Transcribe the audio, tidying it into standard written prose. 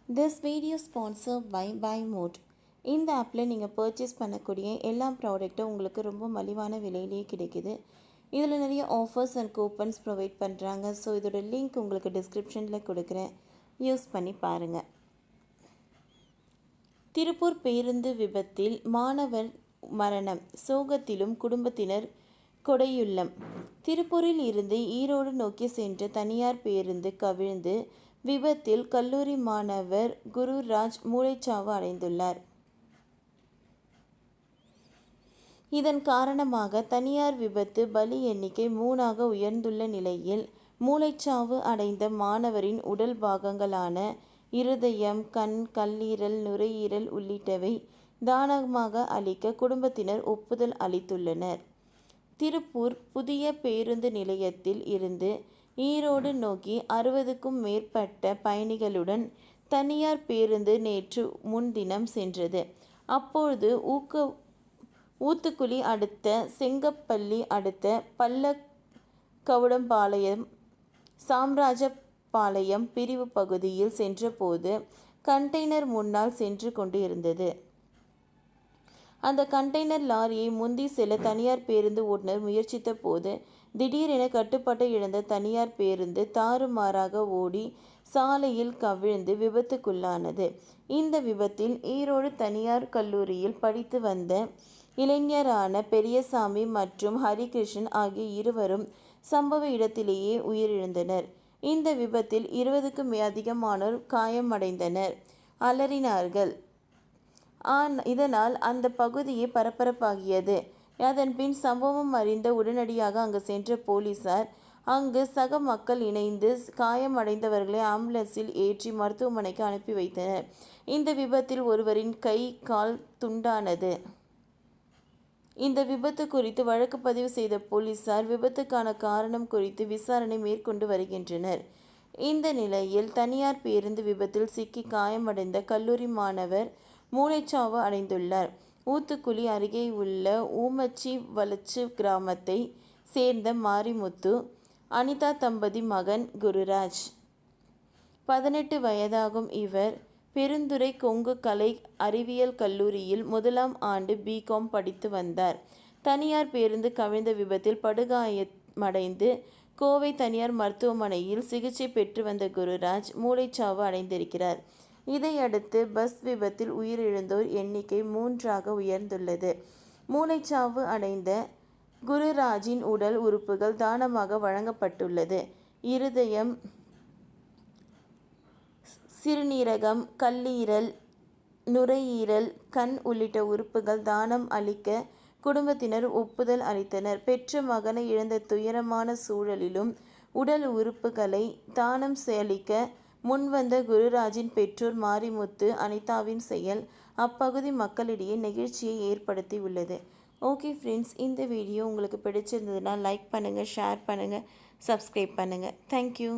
This video sponsor by Mode. இந்த ஆப்பில் நீங்கள் பர்ச்சேஸ் பண்ணக்கூடிய எல்லா ப்ராடக்ட்டும் உங்களுக்கு ரொம்ப மலிவான விலையிலேயே கிடைக்குது. இதில் நிறைய ஆஃபர்ஸ் அண்ட் கூப்பன்ஸ் ப்ரொவைட் பண்ணுறாங்க. ஸோ இதோட லிங்க் உங்களுக்கு டிஸ்கிரிப்ஷனில் கொடுக்குறேன், யூஸ் பண்ணி பாருங்கள். திருப்பூர் பேருந்து விபத்தில் மாணவர் மரணம், சோகத்திலும் குடும்பத்தினர் கொடையுள்ளம். திருப்பூரில் இருந்து ஈரோடு நோக்கி சென்ற தனியார் பேருந்து கவிழ்ந்து விபத்தில் கல்லூரி மாணவர் குருராஜ் மூளைச்சாவு அடைந்துள்ளார். இதன் காரணமாக தனியார் விபத்து பலி எண்ணிக்கை 3ஆக உயர்ந்துள்ள நிலையில், மூளைச்சாவு அடைந்த மாணவரின் உடல் பாகங்களான இருதயம், கண், கல்லீரல், நுரையீரல் உள்ளிட்டவை தானமாக அளிக்க குடும்பத்தினர் ஒப்புதல் அளித்துள்ளனர். திருப்பூர் புதிய பேருந்து நிலையத்தில் இருந்து ஈரோடு நோக்கி 60க்கும் மேற்பட்ட பயணிகளுடன் தனியார் பேருந்து நேற்று முன்தினம் சென்றது. அப்பொழுது ஊத்துக்குளி அடுத்த செங்கப்பள்ளி அடுத்த பள்ளக்கவுடம்பாளையம் சாம்ராஜபாளையம் பிரிவு பகுதியில் சென்றபோது கண்டெய்னர் முன்னால் சென்று கொண்டு இருந்தது. அந்த கண்டெய்னர் லாரியை முந்தி செல்ல தனியார் பேருந்து ஓட்டுநர் முயற்சித்த போது திடீரென கட்டுப்பாட்டை இழந்த தனியார் பேருந்து தாறுமாறாக ஓடி சாலையில் கவிழ்ந்து விபத்துக்குள்ளானது. இந்த விபத்தில் ஈரோடு தனியார் கல்லூரியில் படித்து வந்த இளைஞரான பெரியசாமி மற்றும் ஹரிகிருஷ்ணன் ஆகிய இருவரும் சம்பவ இடத்திலேயே உயிரிழந்தனர். இந்த விபத்தில் 20க்கும் அதிகமானோர் காயமடைந்தனர், அலறினார்கள். இதனால் அந்த பகுதியே பரபரப்பாகியது. அதன்பின் சம்பவம் அறிந்த உடனடியாக அங்கு சென்ற போலீசார் அங்கு சக மக்கள் இணைந்து காயமடைந்தவர்களை ஆம்புலன்ஸில் ஏற்றி மருத்துவமனைக்கு அனுப்பி வைத்தனர். இந்த விபத்தில் ஒருவரின் கை, கால் துண்டானது. இந்த விபத்து குறித்து வழக்கு பதிவு செய்த போலீசார் விபத்துக்கான காரணம் குறித்து விசாரணை மேற்கொண்டு வருகின்றனர். இந்த நிலையில் தனியார் பேருந்து விபத்தில் சிக்கி காயமடைந்த கல்லூரி மாணவர் மூளைச்சாவு அடைந்துள்ளார். ஊத்துக்குளி அருகே உள்ள ஊமச்சி வளச்சு கிராமத்தை சேர்ந்த மாரிமுத்து, அனிதா தம்பதி மகன் குருராஜ். 18 வயதாகும் இவர் பெருந்துறை கொங்கு கலை அறிவியல் கல்லூரியில் 1ஆம் ஆண்டு பிகாம் படித்து வந்தார். தனியார் பேருந்து கவிழ்ந்த விபத்தில் படுகாயமடைந்து கோவை தனியார் மருத்துவமனையில் சிகிச்சை பெற்று வந்த குருராஜ் மூளைச்சாவு அடைந்திருக்கிறார். இதையடுத்து பஸ் விபத்தில் உயிரிழந்தோர் எண்ணிக்கை 3ஆக உயர்ந்துள்ளது. மூளைச்சாவு அடைந்த குருராஜின் உடல் உறுப்புகள் தானமாக வழங்கப்பட்டுள்ளது. இருதயம், சிறுநீரகம், கல்லீரல், நுரையீரல், கண் உள்ளிட்ட உறுப்புகள் தானம் அளிக்க குடும்பத்தினர் ஒப்புதல் அளித்தனர். பெற்ற மகனை இழந்த துயரமான சூழலிலும் உடல் உறுப்புகளை தானம் அளிக்க முன்வந்த குருராஜின் பெற்றோர் மாரிமுத்து, அனிதாவின் செயல் அப்பகுதி மக்களிடையே நெகிழ்ச்சியை ஏற்படுத்தி உள்ளது. ஓகே ஃப்ரெண்ட்ஸ், இந்த வீடியோ உங்களுக்கு பிடிச்சிருந்ததுன்னா லைக் பண்ணுங்கள், ஷேர் பண்ணுங்கள், சப்ஸ்கிரைப் பண்ணுங்கள். தேங்க்யூ.